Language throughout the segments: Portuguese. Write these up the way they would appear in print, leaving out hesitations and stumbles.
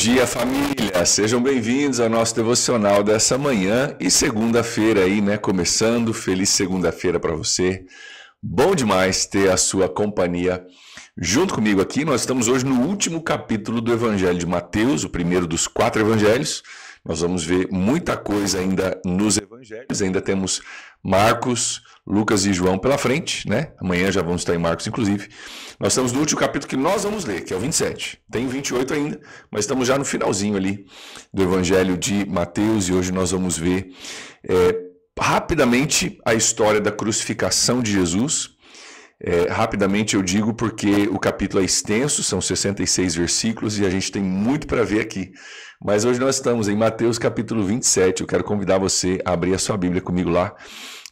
dia, família! Sejam bem-vindos ao nosso devocional dessa manhã e segunda-feira aí, né? Começando, feliz segunda-feira para você. Bom demais ter a sua companhia junto comigo aqui. Nós estamos hoje no último capítulo do Evangelho de Mateus, o primeiro dos 4 evangelhos. Nós vamos ver muita coisa ainda nos evangelhos, ainda temos Marcos, Lucas e João pela frente, né? Amanhã já vamos estar em Marcos, inclusive. Nós estamos no último capítulo que nós vamos ler, que é o 27. Tem 28 ainda, mas estamos já no finalzinho ali do Evangelho de Mateus e hoje nós vamos ver rapidamente a história da crucificação de Jesus. Rapidamente eu digo porque o capítulo é extenso, são 66 versículos e a gente tem muito para ver aqui. Mas hoje nós estamos em Mateus capítulo 27, eu quero convidar você a abrir a sua Bíblia comigo lá.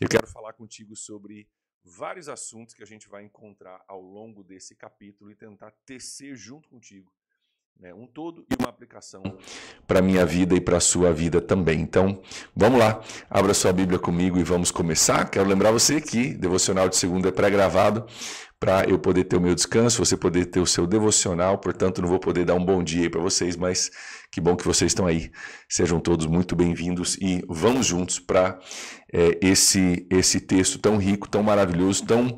Eu quero falar contigo sobre vários assuntos que a gente vai encontrar ao longo desse capítulo e tentar tecer junto contigo, né, um todo e uma aplicação para a minha vida e para a sua vida também. Então, vamos lá, abra sua Bíblia comigo e vamos começar. Quero lembrar você que devocional de segunda é pré-gravado para eu poder ter o meu descanso, você poder ter o seu devocional, portanto não vou poder dar um bom dia aí para vocês, mas que bom que vocês estão aí. Sejam todos muito bem-vindos e vamos juntos para esse texto tão rico, tão maravilhoso, tão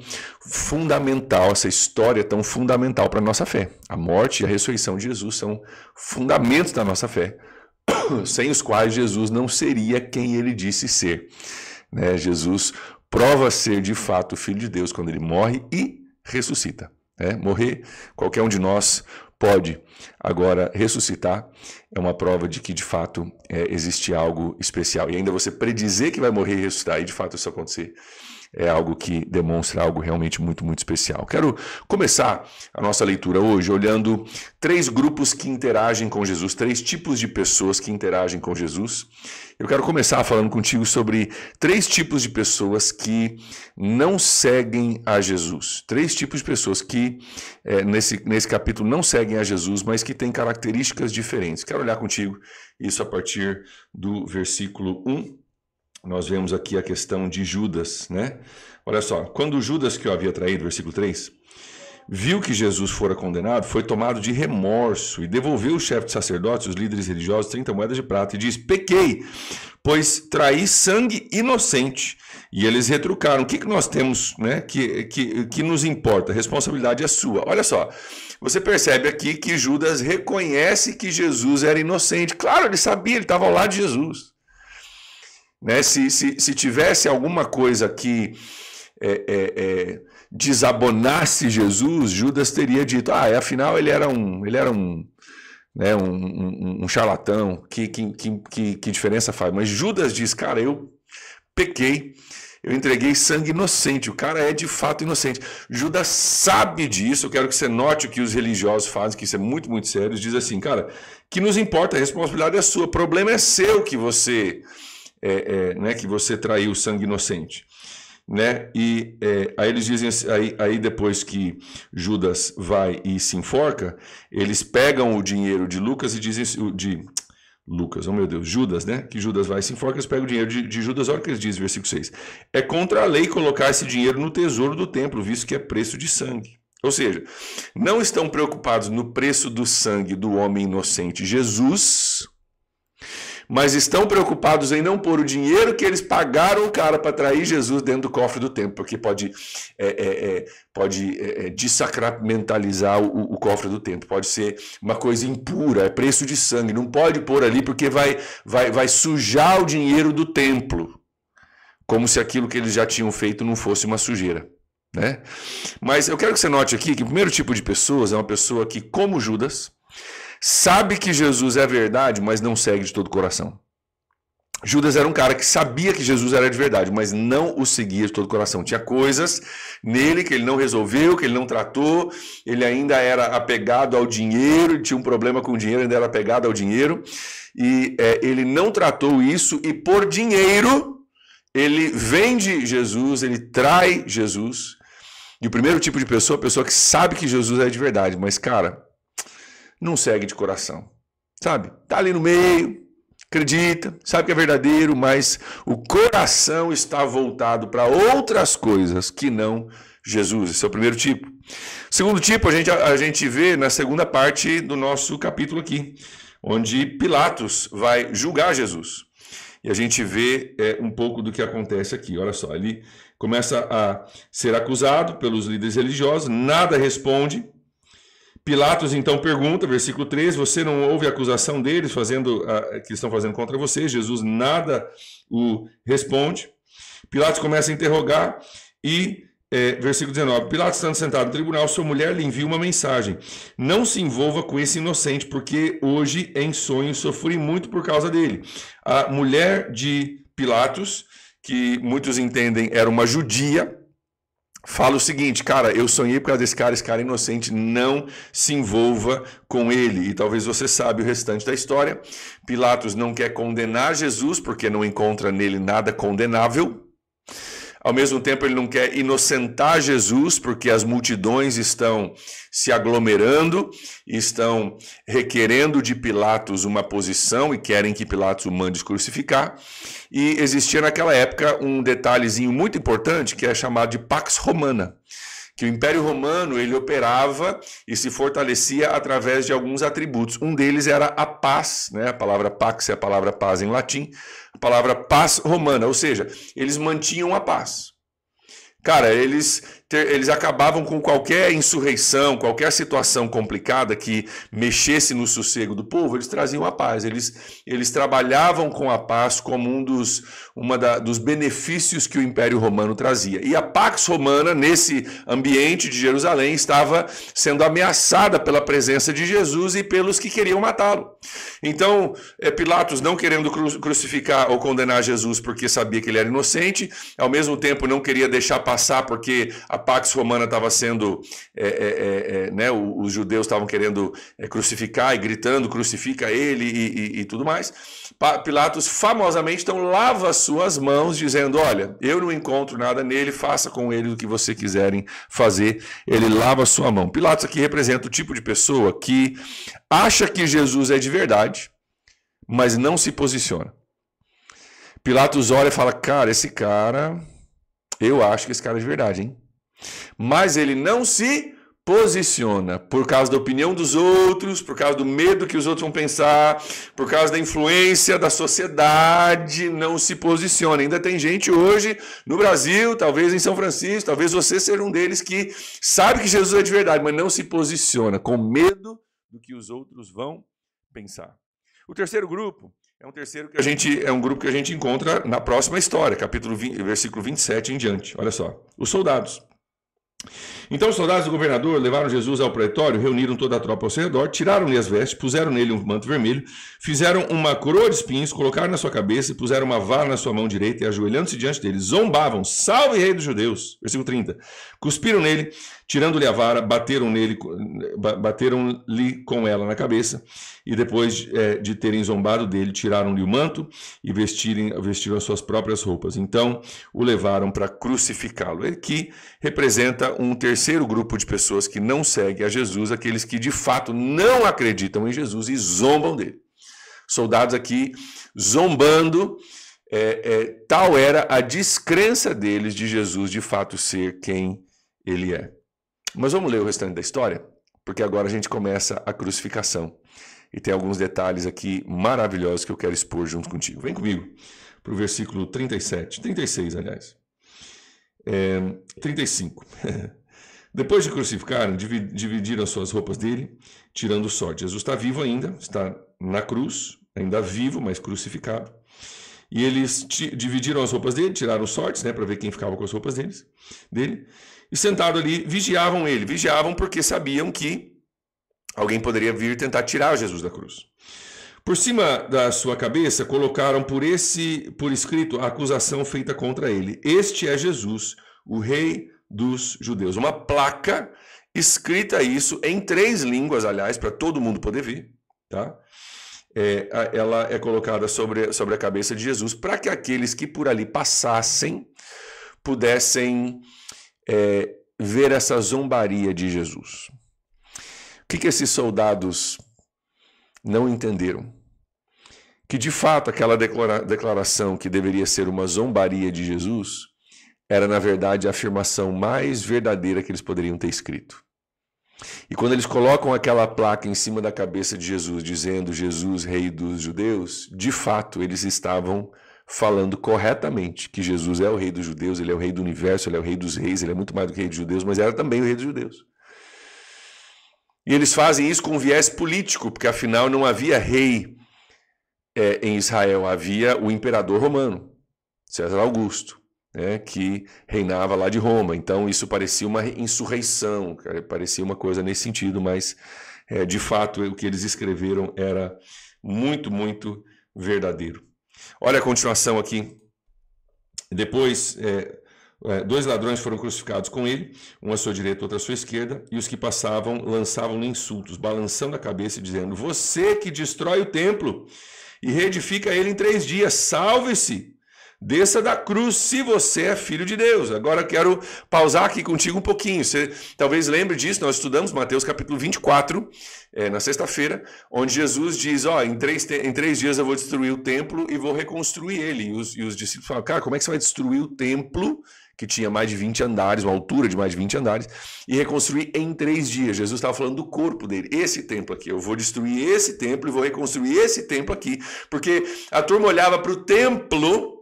fundamental, essa história tão fundamental para a nossa fé. A morte e a ressurreição de Jesus são fundamentos da nossa fé, sem os quais Jesus não seria quem ele disse ser, né? Jesus prova ser de fato o Filho de Deus quando ele morre e ressuscita, né? Morrer, qualquer um de nós pode. Agora, ressuscitar é uma prova de que, de fato, existe algo especial. E ainda você predizer que vai morrer e ressuscitar, e de fato isso acontecer, é algo que demonstra algo realmente muito, muito especial. Quero começar a nossa leitura hoje olhando 3 grupos que interagem com Jesus, 3 tipos de pessoas que interagem com Jesus. Eu quero começar falando contigo sobre 3 tipos de pessoas que não seguem a Jesus. 3 tipos de pessoas que, nesse capítulo, não seguem a Jesus, mas que têm características diferentes. Quero olhar contigo isso a partir do versículo 1. Nós vemos aqui a questão de Judas, né? Olha só, quando Judas, que o havia traído, versículo 3, viu que Jesus fora condenado, foi tomado de remorso e devolveu o chefe de sacerdotes, os líderes religiosos, 30 moedas de prata e diz: pequei, pois traí sangue inocente. E eles retrucaram: o que nós temos, né, que nos importa? A responsabilidade é sua. Olha só, você percebe aqui que Judas reconhece que Jesus era inocente. Claro, ele sabia, ele estava ao lado de Jesus. Né? Se tivesse alguma coisa que desabonasse Jesus, Judas teria dito: afinal ele era um charlatão, que diferença faz? Mas Judas diz: cara, eu pequei, eu entreguei sangue inocente, o cara é de fato inocente. Judas sabe disso. Eu quero que você note o que os religiosos fazem, que isso é muito, muito sério. Diz assim: cara, que nos importa, a responsabilidade é sua, o problema é seu que você... né, que você traiu o sangue inocente, né? E aí eles dizem assim, aí depois que Judas vai e se enforca, eles pegam o dinheiro de Lucas e dizem de Lucas, oh meu Deus, Judas, né? Que Judas vai e se enforca, eles pegam o dinheiro de Judas. Olha o que eles dizem, versículo 6. É contra a lei colocar esse dinheiro no tesouro do templo, visto que é preço de sangue. Ou seja, não estão preocupados no preço do sangue do homem inocente Jesus, mas estão preocupados em não pôr o dinheiro que eles pagaram o cara para trair Jesus dentro do cofre do templo, porque pode desacramentalizar o cofre do templo, pode ser uma coisa impura, é preço de sangue, não pode pôr ali porque vai sujar o dinheiro do templo, como se aquilo que eles já tinham feito não fosse uma sujeira, né? Mas eu quero que você note aqui que o primeiro tipo de pessoas é uma pessoa que, como Judas, sabe que Jesus é verdade, mas não segue de todo o coração. Judas era um cara que sabia que Jesus era de verdade, mas não o seguia de todo o coração. Tinha coisas nele que ele não resolveu, que ele não tratou, ele ainda era apegado ao dinheiro, ele tinha um problema com o dinheiro, ainda era apegado ao dinheiro, e ele não tratou isso, e por dinheiro ele vende Jesus, ele trai Jesus. E o primeiro tipo de pessoa é a pessoa que sabe que Jesus é de verdade, mas, cara, não segue de coração, sabe? Tá ali no meio, acredita, sabe que é verdadeiro, mas o coração está voltado para outras coisas que não Jesus. Esse é o primeiro tipo. O segundo tipo a gente vê na segunda parte do nosso capítulo aqui. onde Pilatos vai julgar Jesus. E a gente vê um pouco do que acontece aqui. Olha só, ele começa a ser acusado pelos líderes religiosos, nada responde. Pilatos então pergunta, versículo 13, você não ouve a acusação deles que estão fazendo contra você? Jesus nada o responde. Pilatos começa a interrogar e, versículo 19, Pilatos estando sentado no tribunal, sua mulher lhe envia uma mensagem. Não se envolva com esse inocente, porque hoje em sonho sofri muito por causa dele. A mulher de Pilatos, que muitos entendem era uma judia, fala o seguinte, cara, eu sonhei por causa desse cara, esse cara é inocente, não se envolva com ele. E talvez você saiba o restante da história. Pilatos não quer condenar Jesus, porque não encontra nele nada condenável. Ao mesmo tempo, ele não quer inocentar Jesus, porque as multidões estão se aglomerando, estão requerendo de Pilatos uma posição e querem que Pilatos o mande crucificar. E existia naquela época um detalhezinho muito importante que é chamado de Pax Romana, que o Império Romano ele operava e se fortalecia através de alguns atributos. Um deles era a paz, né? A palavra pax é a palavra paz em latim, a palavra paz romana, ou seja, eles mantinham a paz. Cara, eles acabavam com qualquer insurreição, qualquer situação complicada que mexesse no sossego do povo, eles traziam a paz. Eles trabalhavam com a paz como dos benefícios que o Império Romano trazia. E a Pax Romana, nesse ambiente de Jerusalém, estava sendo ameaçada pela presença de Jesus e pelos que queriam matá-lo. Então, Pilatos não querendo crucificar ou condenar Jesus porque sabia que ele era inocente, ao mesmo tempo não queria deixar passar porque a Pax Romana estava sendo, né, os judeus estavam querendo crucificar e gritando, crucifica ele e tudo mais. Pilatos famosamente então lava as suas mãos dizendo, olha, eu não encontro nada nele, faça com ele o que você quiserem fazer. Ele lava a sua mão. Pilatos aqui representa o tipo de pessoa que acha que Jesus é de verdade, mas não se posiciona. Pilatos olha e fala, cara, esse cara, eu acho que esse cara é de verdade, hein? Mas ele não se posiciona por causa da opinião dos outros, por causa do medo que os outros vão pensar, por causa da influência da sociedade, não se posiciona. Ainda tem gente hoje no Brasil, talvez em São Francisco, talvez você seja um deles que sabe que Jesus é de verdade, mas não se posiciona com medo do que os outros vão pensar. O terceiro grupo é um grupo que a gente encontra na próxima história, capítulo 20, versículo 27 em diante. Olha só, os soldados. Então os soldados do governador levaram Jesus ao pretório, reuniram toda a tropa ao seu redor, tiraram-lhe as vestes, puseram nele um manto vermelho, fizeram uma coroa de espinhos, colocaram na sua cabeça e puseram uma vara na sua mão direita e ajoelhando-se diante dele, zombavam, salve rei dos judeus, versículo 30, cuspiram nele, tirando-lhe a vara, bateram-lhe com ela na cabeça e depois de terem zombado dele, tiraram-lhe o manto e vestiram as suas próprias roupas. Então o levaram para crucificá-lo. Aqui representa um terceiro grupo de pessoas que não seguem a Jesus, aqueles que de fato não acreditam em Jesus e zombam dele. Soldados aqui zombando, tal era a descrença deles de Jesus de fato ser quem ele é. Mas vamos ler o restante da história, porque agora a gente começa a crucificação. E tem alguns detalhes aqui maravilhosos que eu quero expor junto contigo. Vem comigo para o versículo 36, aliás. 35. Depois de crucificarem, dividiram as suas roupas dele, tirando o sorte. Jesus está vivo ainda, está na cruz, ainda vivo, mas crucificado. E eles dividiram as roupas dele, tiraram os sortes, né, para ver quem ficava com as roupas dele. E sentado ali, vigiavam ele. Vigiavam porque sabiam que alguém poderia vir tentar tirar Jesus da cruz. Por cima da sua cabeça, colocaram por escrito a acusação feita contra ele. Este é Jesus, o rei dos judeus. Uma placa escrita isso em 3 línguas, aliás, para todo mundo poder ver. Tá? Ela é colocada sobre a cabeça de Jesus para que aqueles que por ali passassem pudessem ver essa zombaria de Jesus. O que esses soldados não entenderam? Que de fato aquela declaração que deveria ser uma zombaria de Jesus era na verdade a afirmação mais verdadeira que eles poderiam ter escrito. E quando eles colocam aquela placa em cima da cabeça de Jesus, dizendo Jesus, rei dos judeus, de fato eles estavam falando corretamente que Jesus é o rei dos judeus, ele é o rei do universo, ele é o rei dos reis, ele é muito mais do que rei dos judeus, mas era também o rei dos judeus. E eles fazem isso com um viés político, porque afinal não havia rei em Israel, havia o imperador romano, César Augusto, né, que reinava lá de Roma. Então isso parecia uma insurreição, parecia uma coisa nesse sentido, mas de fato o que eles escreveram era muito, muito verdadeiro. Olha a continuação aqui. Depois, 2 ladrões foram crucificados com ele, um à sua direita, outro à sua esquerda, e os que passavam lançavam-lhe insultos, balançando a cabeça e dizendo: você que destrói o templo e reedifica ele em 3 dias, salve-se! Desça da cruz se você é filho de Deus. Agora quero pausar aqui contigo um pouquinho. Você talvez lembre disso, nós estudamos Mateus capítulo 24, na sexta-feira, onde Jesus diz, em 3 dias eu vou destruir o templo e vou reconstruir ele. E os discípulos falam, cara, como é que você vai destruir o templo, que tinha mais de 20 andares, uma altura de mais de 20 andares, e reconstruir em 3 dias? Jesus estava falando do corpo dele, esse templo aqui. Eu vou destruir esse templo e vou reconstruir esse templo aqui. Porque a turma olhava para o templo,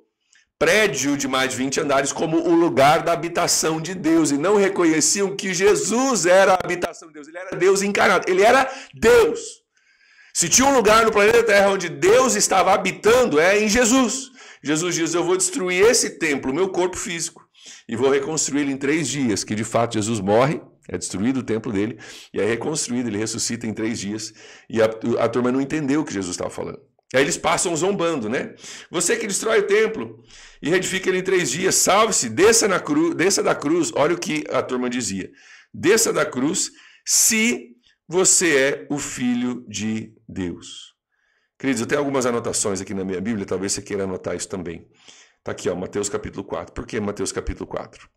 prédio de mais de 20 andares, como o lugar da habitação de Deus, e não reconheciam que Jesus era a habitação de Deus, ele era Deus encarnado, ele era Deus. Se tinha um lugar no planeta Terra onde Deus estava habitando, é em Jesus. Jesus diz, eu vou destruir esse templo, o meu corpo físico, e vou reconstruir ele em 3 dias, que de fato Jesus morre, é destruído o templo dele, e é reconstruído, ele ressuscita em 3 dias, e a turma não entendeu o que Jesus estava falando. Aí eles passam zombando, né? Você que destrói o templo e reedifica ele em 3 dias, salve-se, desça da cruz. Olha o que a turma dizia. Desça da cruz se você é o filho de Deus. Queridos, eu tenho algumas anotações aqui na minha Bíblia, talvez você queira anotar isso também. Está aqui, Mateus capítulo 4. Por que Mateus capítulo 4?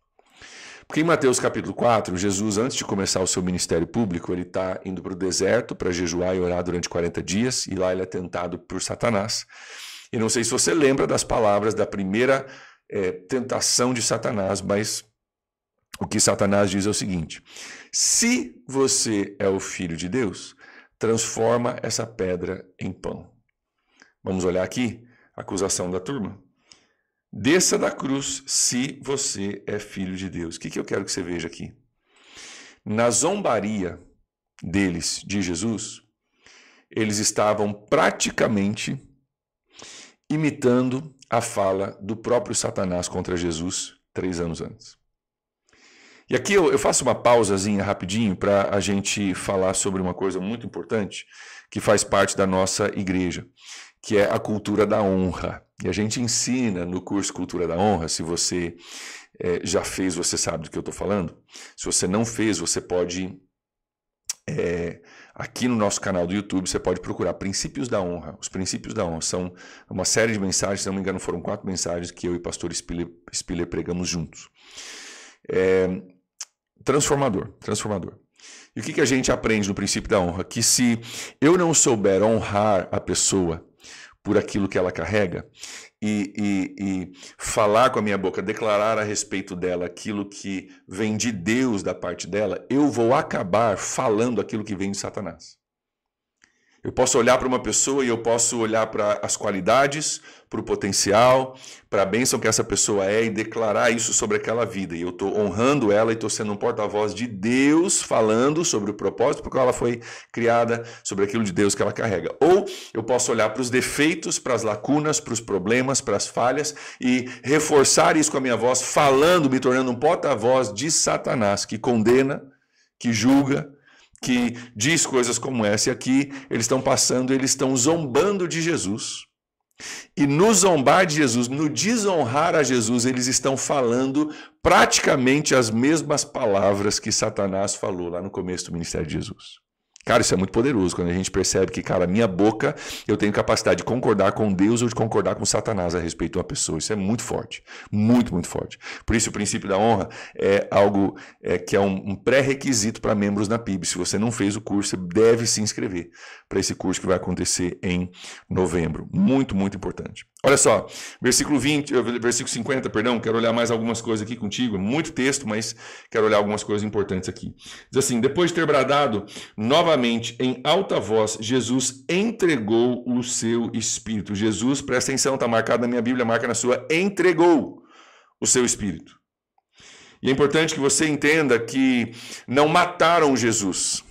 Porque em Mateus capítulo 4, Jesus, antes de começar o seu ministério público, ele está indo para o deserto para jejuar e orar durante 40 dias, e lá ele é tentado por Satanás. E não sei se você lembra das palavras da primeira tentação de Satanás, mas o que Satanás diz é o seguinte: se você é o filho de Deus, transforma essa pedra em pão. Vamos olhar aqui a acusação da turma. Desça da cruz se você é filho de Deus. O que eu quero que você veja aqui? Na zombaria deles de Jesus, eles estavam praticamente imitando a fala do próprio Satanás contra Jesus 3 anos antes. E aqui eu faço uma pausazinha rapidinho para a gente falar sobre uma coisa muito importante que faz parte da nossa igreja, que é a cultura da honra. E a gente ensina no curso Cultura da Honra. Se você já fez, você sabe do que eu estou falando. Se você não fez, você pode, aqui no nosso canal do YouTube, você pode procurar Princípios da Honra. Os Princípios da Honra são uma série de mensagens, se não me engano foram 4 mensagens que eu e o pastor Spiller pregamos juntos. Transformador. E o que a gente aprende no Princípio da Honra? Que se eu não souber honrar a pessoa por aquilo que ela carrega e falar com a minha boca, declarar a respeito dela aquilo que vem de Deus da parte dela, eu vou acabar falando aquilo que vem de Satanás. Eu posso olhar para uma pessoa e eu posso olhar para as qualidades, para o potencial, para a bênção que essa pessoa é e declarar isso sobre aquela vida. E eu estou honrando ela e estou sendo um porta-voz de Deus falando sobre o propósito por qual ela foi criada, sobre aquilo de Deus que ela carrega. Ou eu posso olhar para os defeitos, para as lacunas, para os problemas, para as falhas e reforçar isso com a minha voz, falando, me tornando um porta-voz de Satanás, que condena, que julga, que diz coisas como essa. E aqui eles estão zombando de Jesus. E no zombar de Jesus, no desonrar a Jesus, eles estão falando praticamente as mesmas palavras que Satanás falou lá no começo do ministério de Jesus. Cara, isso é muito poderoso quando a gente percebe que, cara, a minha boca, eu tenho capacidade de concordar com Deus ou de concordar com Satanás a respeito de uma pessoa. Isso é muito forte. Muito, muito forte. Por isso, o princípio da honra é algo que é um pré-requisito para membros da PIB. Se você não fez o curso, você deve se inscrever para esse curso que vai acontecer em novembro. Muito, muito importante. Olha só, versículo 50, quero olhar mais algumas coisas aqui contigo. Muito texto, mas quero olhar algumas coisas importantes aqui. Diz assim, depois de ter bradado, novamente, em alta voz, Jesus entregou o seu espírito. Jesus, presta atenção, está marcado na minha Bíblia, marca na sua, entregou o seu espírito. E é importante que você entenda que não mataram Jesus.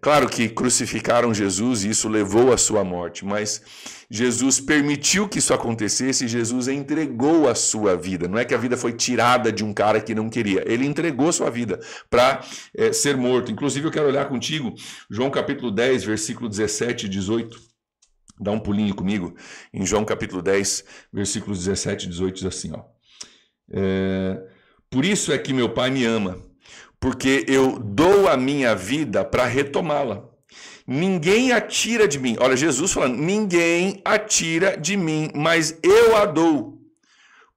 Claro que crucificaram Jesus e isso levou à sua morte, mas Jesus permitiu que isso acontecesse e Jesus entregou a sua vida. Não é que a vida foi tirada de um cara que não queria, ele entregou a sua vida para ser morto. Inclusive eu quero olhar contigo, João capítulo 10, versículo 17 e 18. Dá um pulinho comigo, em João capítulo 10, versículos 17 e 18 diz assim, ó. Por isso é que meu Pai me ama, porque eu dou a minha vida para retomá-la. Ninguém a tira de mim. Olha, Jesus falando, ninguém a tira de mim, mas eu a dou.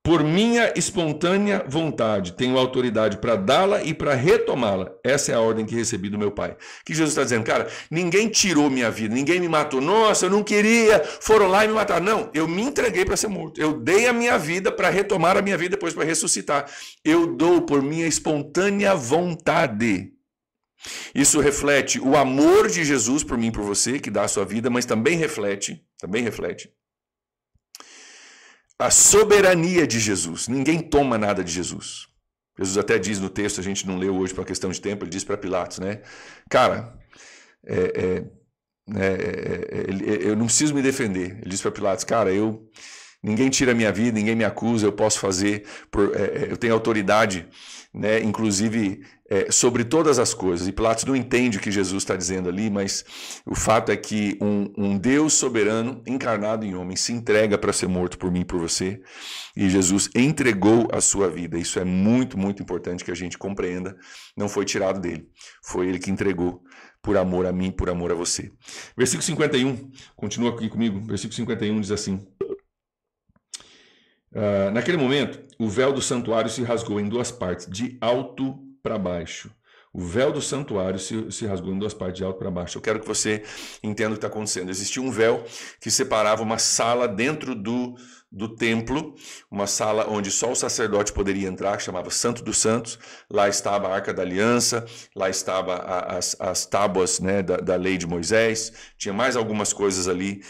Por minha espontânea vontade, tenho autoridade para dá-la e para retomá-la. Essa é a ordem que recebi do meu Pai. Que Jesus está dizendo, cara, ninguém tirou minha vida, ninguém me matou. Nossa, eu não queria, foram lá e me mataram. Não, eu me entreguei para ser morto. Eu dei a minha vida para retomar a minha vida, depois para ressuscitar. Eu dou por minha espontânea vontade. Isso reflete o amor de Jesus por mim e por você, que dá a sua vida, mas também reflete a soberania de Jesus. Ninguém toma nada de Jesus. Jesus até diz no texto, a gente não leu hoje por uma questão de tempo, ele diz para Pilatos, né? Cara, eu não preciso me defender. Ele diz para Pilatos, cara, ninguém tira a minha vida, ninguém me acusa, eu posso fazer, eu tenho autoridade, né, inclusive sobre todas as coisas. E Pilatos não entende o que Jesus está dizendo ali, mas o fato é que um Deus soberano, encarnado em homem, se entrega para ser morto por mim e por você, e Jesus entregou a sua vida. Isso é muito, muito importante que a gente compreenda. Não foi tirado dele, foi ele que entregou por amor a mim, por amor a você. Versículo 51, continua aqui comigo, versículo 51 diz assim, naquele momento, o véu do santuário se rasgou em duas partes, de alto para baixo. O véu do santuário se rasgou em duas partes, de alto para baixo. Eu quero que você entenda o que está acontecendo. Existia um véu que separava uma sala dentro do templo, uma sala onde só o sacerdote poderia entrar, que chamava Santo dos Santos. Lá estava a Arca da Aliança, lá estava as tábuas, né, da lei de Moisés. Tinha mais algumas coisas ali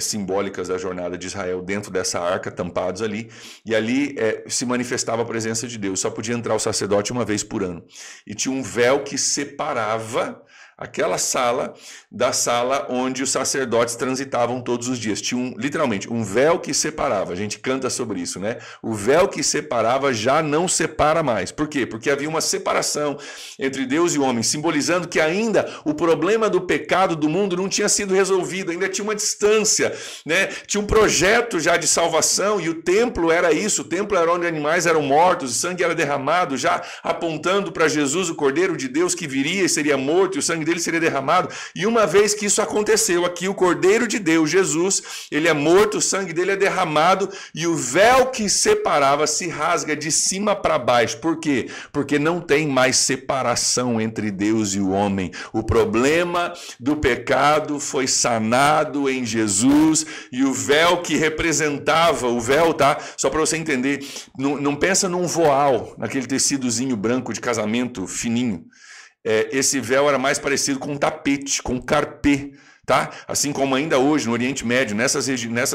simbólicas da jornada de Israel dentro dessa arca, tampados ali. E ali se manifestava a presença de Deus. Só podia entrar o sacerdote uma vez por ano. E tinha um véu que separava aquela sala da sala onde os sacerdotes transitavam todos os dias. Tinha literalmente um véu que separava. A gente canta sobre isso, né? O véu que separava já não separa mais. Por quê? Porque havia uma separação entre Deus e o homem, simbolizando que ainda o problema do pecado do mundo não tinha sido resolvido, ainda tinha uma distância, né? Tinha um projeto já de salvação e o templo era isso. O templo era onde animais eram mortos, o sangue era derramado, já apontando para Jesus, o Cordeiro de Deus que viria e seria morto, e o sangue dele seria derramado. E uma vez que isso aconteceu, aqui o Cordeiro de Deus, Jesus, ele é morto, o sangue dele é derramado e o véu que separava se rasga de cima para baixo. Por quê? Porque não tem mais separação entre Deus e o homem. O problema do pecado foi sanado em Jesus e o véu que representava, o véu, tá? Só para você entender, não pensa num voal, naquele tecidozinho branco de casamento fininho. Esse véu era mais parecido com um tapete, com um carpê, tá? Assim como ainda hoje no Oriente Médio, nessas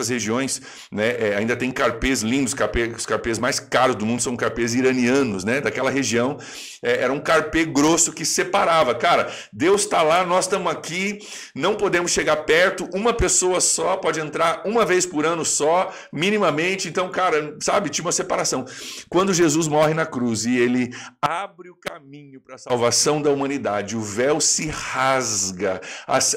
regiões, né, ainda tem carpês lindos, os carpês mais caros do mundo são carpês iranianos, né? Daquela região, era um carpê grosso que separava. Cara, Deus está lá, nós estamos aqui, não podemos chegar perto, uma pessoa só pode entrar uma vez por ano só, minimamente. Então, cara, sabe, tinha uma separação. Quando Jesus morre na cruz e ele abre o caminho para a salvação da humanidade, o véu se rasga,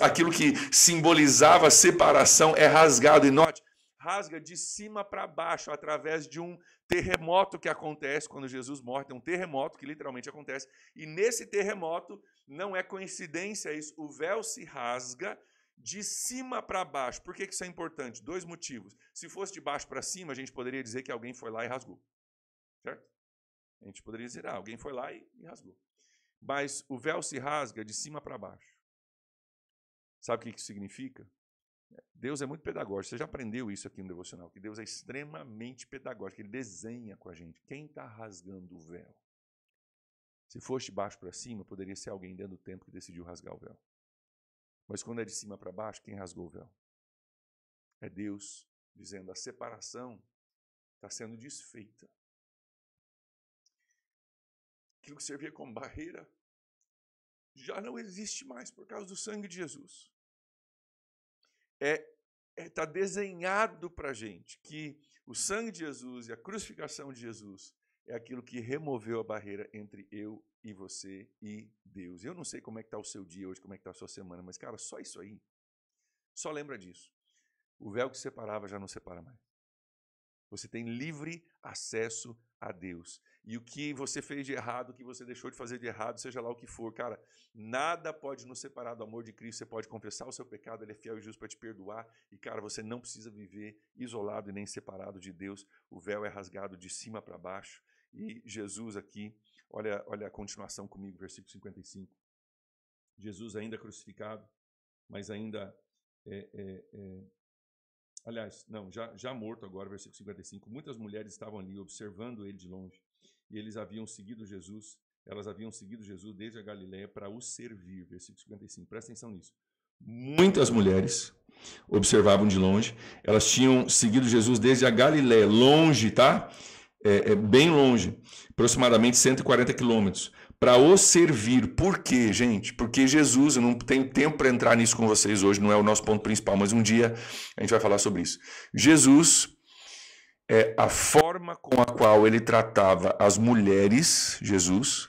aquilo que simbolizava a separação é rasgado. E note, rasga de cima para baixo, através de um terremoto que acontece quando Jesus morre. Tem um terremoto que literalmente acontece. E nesse terremoto, não é coincidência isso, o véu se rasga de cima para baixo. Por que isso é importante? 2 motivos. Se fosse de baixo para cima, a gente poderia dizer que alguém foi lá e rasgou. Certo? A gente poderia dizer, alguém foi lá e rasgou. Mas o véu se rasga de cima para baixo. Sabe o que isso significa? Deus é muito pedagógico. Você já aprendeu isso aqui no devocional, que Deus é extremamente pedagógico. Ele desenha com a gente. Quem está rasgando o véu? Se fosse de baixo para cima, poderia ser alguém dentro do templo que decidiu rasgar o véu. Mas quando é de cima para baixo, quem rasgou o véu? É Deus dizendo, a separação está sendo desfeita. Aquilo que servia como barreira já não existe mais por causa do sangue de Jesus. Está desenhado para a gente que o sangue de Jesus e a crucificação de Jesus é aquilo que removeu a barreira entre eu e você e Deus. Eu não sei como é que está o seu dia hoje, como é que está a sua semana, mas, cara, só isso aí, só lembra disso. O véu que separava já não separa mais. Você tem livre acesso a Deus. E o que você fez de errado, o que você deixou de fazer de errado, seja lá o que for, cara, nada pode nos separar do amor de Cristo. Você pode confessar o seu pecado, Ele é fiel e justo para te perdoar. E, cara, você não precisa viver isolado e nem separado de Deus. O véu é rasgado de cima para baixo. E Jesus aqui, olha a continuação comigo, versículo 55. Jesus ainda crucificado, mas ainda... Aliás, não, já morto agora, versículo 55. Muitas mulheres estavam ali observando ele de longe, e elas haviam seguido Jesus desde a Galileia para o servir, versículo 55. Presta atenção nisso. Muitas mulheres observavam de longe, elas tinham seguido Jesus desde a Galileia, longe, tá? Bem longe, aproximadamente 140 quilômetros, para o servir. Por quê, gente? Porque Jesus, eu não tenho tempo para entrar nisso com vocês hoje, não é o nosso ponto principal, mas um dia a gente vai falar sobre isso. Jesus, a forma com a qual ele tratava as mulheres, Jesus,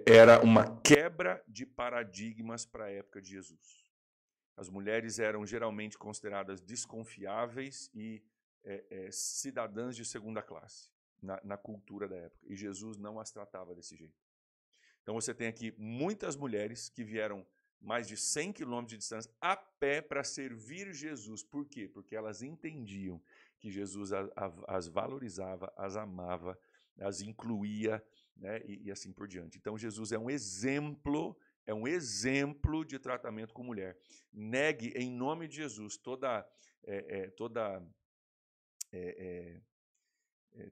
era uma quebra de paradigmas para a época de Jesus. As mulheres eram geralmente consideradas desconfiáveis e cidadãs de segunda classe na cultura da época. E Jesus não as tratava desse jeito. Então você tem aqui muitas mulheres que vieram mais de 100 quilômetros de distância a pé para servir Jesus. Por quê? Porque elas entendiam que Jesus as valorizava, as amava, as incluía, né, e assim por diante. Então Jesus é um exemplo de tratamento com mulher. Negue em nome de Jesus toda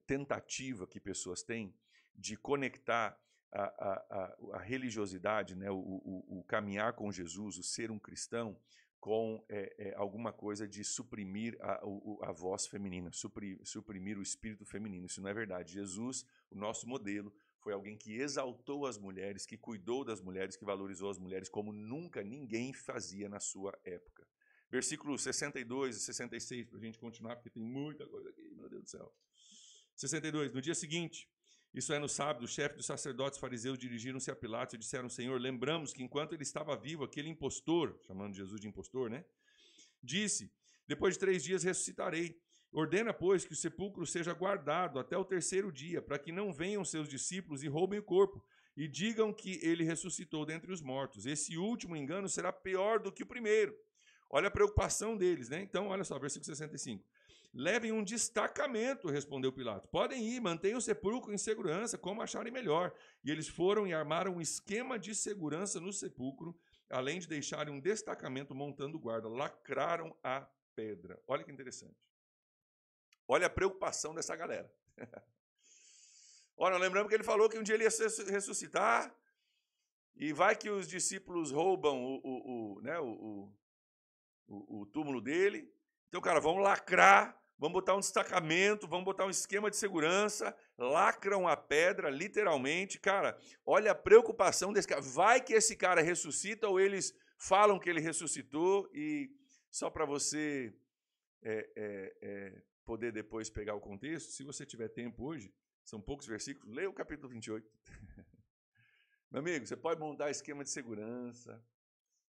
tentativa que pessoas têm de conectar a religiosidade, né, o caminhar com Jesus, o ser um cristão, com alguma coisa de suprimir a voz feminina, suprimir o espírito feminino. Isso não é verdade. Jesus, o nosso modelo, foi alguém que exaltou as mulheres, que cuidou das mulheres, que valorizou as mulheres como nunca ninguém fazia na sua época. Versículos 62 e 66, para a gente continuar, porque tem muita coisa aqui, meu Deus do céu. 62, no dia seguinte, isso é no sábado, o chefe dos sacerdotes fariseus dirigiram-se a Pilatos e disseram, Senhor, lembramos que enquanto ele estava vivo, aquele impostor, chamando Jesus de impostor, né? Disse, depois de 3 dias ressuscitarei. Ordena, pois, que o sepulcro seja guardado até o 3º dia, para que não venham seus discípulos e roubem o corpo, e digam que ele ressuscitou dentre os mortos. Esse último engano será pior do que o primeiro. Olha a preocupação deles, né? Então, olha só, versículo 65. Levem um destacamento, respondeu Pilatos. Podem ir, mantenham o sepulcro em segurança, como acharem melhor. E eles foram e armaram um esquema de segurança no sepulcro, além de deixarem um destacamento montando guarda. Lacraram a pedra. Olha que interessante. Olha a preocupação dessa galera. Ora, lembrando que ele falou que um dia ele ia ressuscitar, e vai que os discípulos roubam o túmulo dele. Então, cara, vamos lacrar, vamos botar um destacamento, vamos botar um esquema de segurança, lacram a pedra, literalmente. Cara, olha a preocupação desse cara. Vai que esse cara ressuscita ou eles falam que ele ressuscitou e só para você poder depois pegar o contexto, se você tiver tempo hoje, são poucos versículos, leia o capítulo 28. Meu amigo, você pode montar esquema de segurança,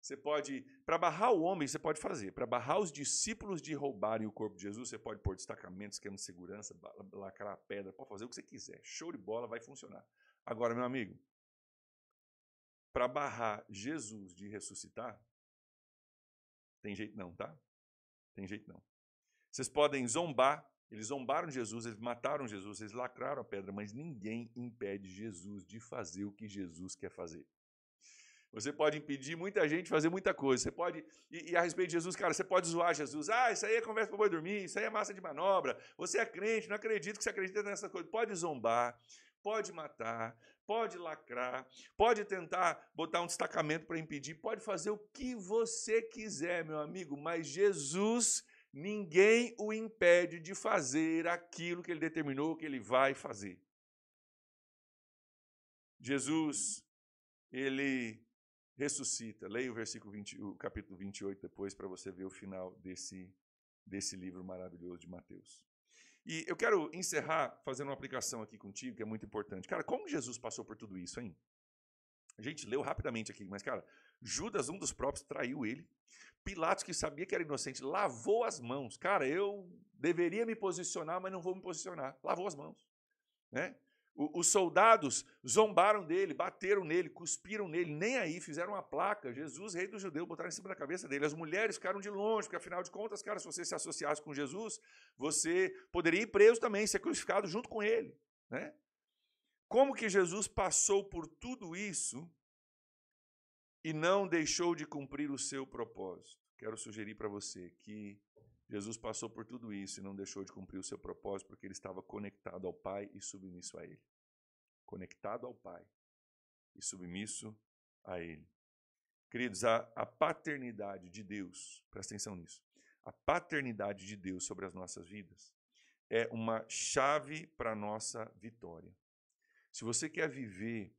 Você pode, para barrar o homem, você pode fazer. Para barrar os discípulos de roubarem o corpo de Jesus, você pode pôr destacamento, esquema de segurança, lacrar a pedra, pode fazer o que você quiser. Show de bola, vai funcionar. Agora, meu amigo, para barrar Jesus de ressuscitar, tem jeito não, tá? Tem jeito não. Vocês podem zombar, eles zombaram de Jesus, eles mataram Jesus, eles lacraram a pedra, mas ninguém impede Jesus de fazer o que Jesus quer fazer. Você pode impedir muita gente de fazer muita coisa. Você pode, e a respeito de Jesus, cara, você pode zoar Jesus. Ah, isso aí é conversa para boi dormir, isso aí é massa de manobra. Você é crente, não acredito que você acredita nessa coisa. Pode zombar, pode matar, pode lacrar, pode tentar botar um destacamento para impedir, pode fazer o que você quiser, meu amigo, mas Jesus, ninguém o impede de fazer aquilo que ele determinou que ele vai fazer. Jesus, ele ressuscita. Leia o versículo 20, o capítulo 28 depois para você ver o final desse livro maravilhoso de Mateus. E eu quero encerrar fazendo uma aplicação aqui contigo, que é muito importante. Cara, como Jesus passou por tudo isso, hein? A gente leu rapidamente aqui, mas, cara, Judas, um dos próprios, traiu ele. Pilatos, que sabia que era inocente, lavou as mãos. Cara, eu deveria me posicionar, mas não vou me posicionar. Lavou as mãos, né? Os soldados zombaram dele, bateram nele, cuspiram nele, nem aí, fizeram uma placa, Jesus, rei dos judeus, botaram em cima da cabeça dele. As mulheres ficaram de longe, porque afinal de contas, cara, se você se associasse com Jesus, você poderia ir preso também, ser crucificado junto com ele, né? Como que Jesus passou por tudo isso e não deixou de cumprir o seu propósito? Quero sugerir para você que Jesus passou por tudo isso e não deixou de cumprir o seu propósito porque ele estava conectado ao Pai e submisso a Ele. Conectado ao Pai e submisso a Ele. Queridos, a paternidade de Deus, presta atenção nisso, a paternidade de Deus sobre as nossas vidas é uma chave para a nossa vitória. Se você quer viver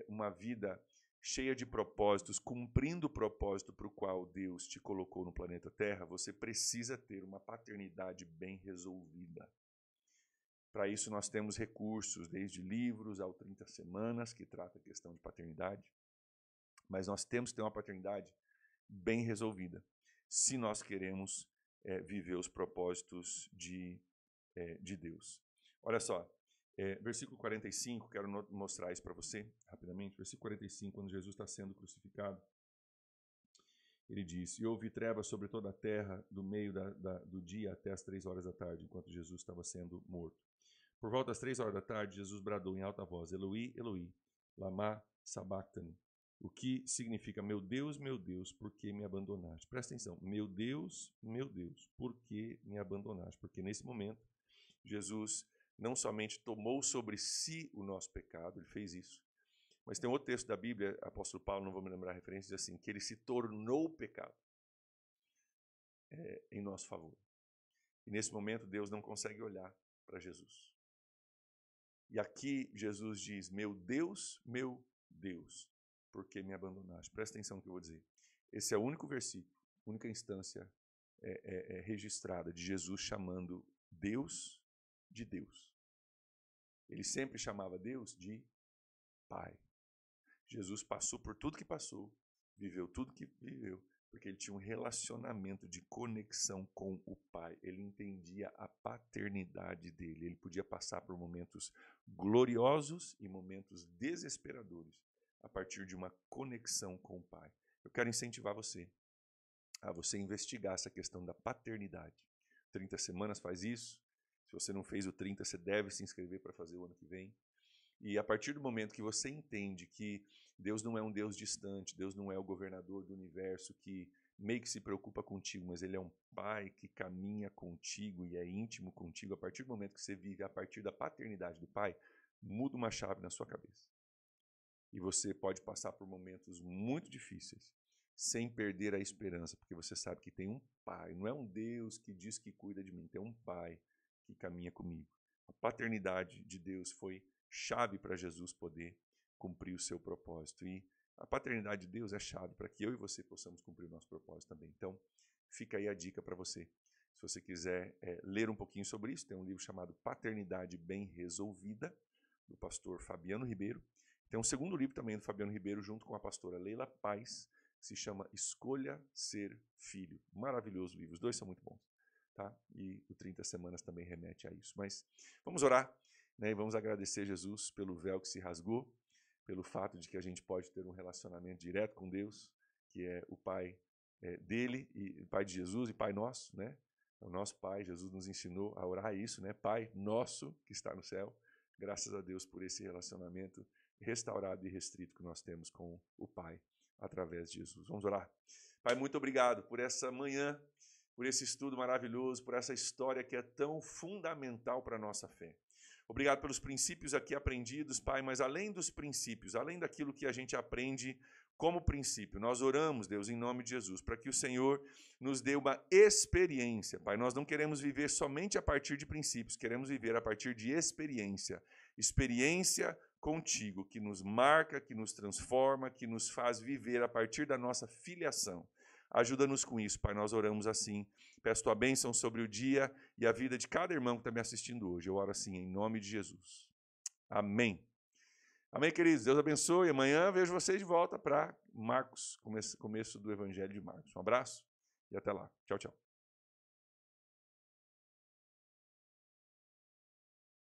uma vida cheia de propósitos, cumprindo o propósito para o qual Deus te colocou no planeta Terra, você precisa ter uma paternidade bem resolvida. Para isso nós temos recursos, desde livros ao 30 Semanas, que trata a questão de paternidade, mas nós temos que ter uma paternidade bem resolvida, se nós queremos viver os propósitos de Deus. Olha só, versículo 45, quero mostrar isso para você rapidamente. Versículo 45, quando Jesus está sendo crucificado, ele diz: E houve trevas sobre toda a terra, do meio do dia até as 3 horas da tarde, enquanto Jesus estava sendo morto. Por volta das 3 horas da tarde, Jesus bradou em alta voz: Eloi, Eloi, lama sabachthani. O que significa: meu Deus, por que me abandonaste? Presta atenção: meu Deus, por que me abandonaste? Porque nesse momento, Jesus não somente tomou sobre si o nosso pecado, ele fez isso, mas tem outro texto da Bíblia, apóstolo Paulo, não vou me lembrar a referência, diz assim, que ele se tornou pecado em nosso favor. E nesse momento Deus não consegue olhar para Jesus. E aqui Jesus diz: meu Deus, por que me abandonaste? Presta atenção no que eu vou dizer. Esse é o único versículo, única instância registrada de Jesus chamando Deus de Deus. Ele sempre chamava Deus de Pai. Jesus passou por tudo que passou, viveu tudo que viveu, porque ele tinha um relacionamento de conexão com o Pai. Ele entendia a paternidade dele. Ele podia passar por momentos gloriosos e momentos desesperadores a partir de uma conexão com o Pai. Eu quero incentivar você a você investigar essa questão da paternidade. 30 Semanas faz isso. Se você não fez o 30, você deve se inscrever para fazer o ano que vem. E a partir do momento que você entende que Deus não é um Deus distante, Deus não é o governador do universo que meio que se preocupa contigo, mas Ele é um Pai que caminha contigo e é íntimo contigo, a partir do momento que você vive a partir da paternidade do Pai, muda uma chave na sua cabeça. E você pode passar por momentos muito difíceis, sem perder a esperança, porque você sabe que tem um Pai, não é um Deus que diz que cuida de mim, tem um Pai que caminha comigo. A paternidade de Deus foi chave para Jesus poder cumprir o seu propósito. E a paternidade de Deus é chave para que eu e você possamos cumprir o nosso propósito também. Então, fica aí a dica para você. Se você quiser ler um pouquinho sobre isso, tem um livro chamado Paternidade Bem Resolvida, do pastor Fabiano Ribeiro. Tem um segundo livro também do Fabiano Ribeiro, junto com a pastora Leila Paz, se chama Escolha Ser Filho. Maravilhoso livro, os dois são muito bons. Tá? E o 30 Semanas também remete a isso. Mas vamos orar, né? E vamos agradecer Jesus pelo véu que se rasgou, pelo fato de que a gente pode ter um relacionamento direto com Deus, que é o Pai dele, e o Pai de Jesus e Pai nosso, né? O nosso Pai, Jesus nos ensinou a orar isso, né? Pai nosso que está no céu. Graças a Deus por esse relacionamento restaurado e restrito que nós temos com o Pai através de Jesus. Vamos orar. Pai, muito obrigado por essa manhã, por esse estudo maravilhoso, por essa história que é tão fundamental para a nossa fé. Obrigado pelos princípios aqui aprendidos, Pai, mas além dos princípios, além daquilo que a gente aprende como princípio, nós oramos, Deus, em nome de Jesus, para que o Senhor nos dê uma experiência, Pai. Nós não queremos viver somente a partir de princípios, queremos viver a partir de experiência. Experiência contigo, que nos marca, que nos transforma, que nos faz viver a partir da nossa filiação. Ajuda-nos com isso, Pai, nós oramos assim. Peço tua bênção sobre o dia e a vida de cada irmão que está me assistindo hoje. Eu oro assim, em nome de Jesus. Amém. Amém, queridos? Deus abençoe. Amanhã vejo vocês de volta para Marcos, começo do Evangelho de Marcos. Um abraço e até lá. Tchau, tchau.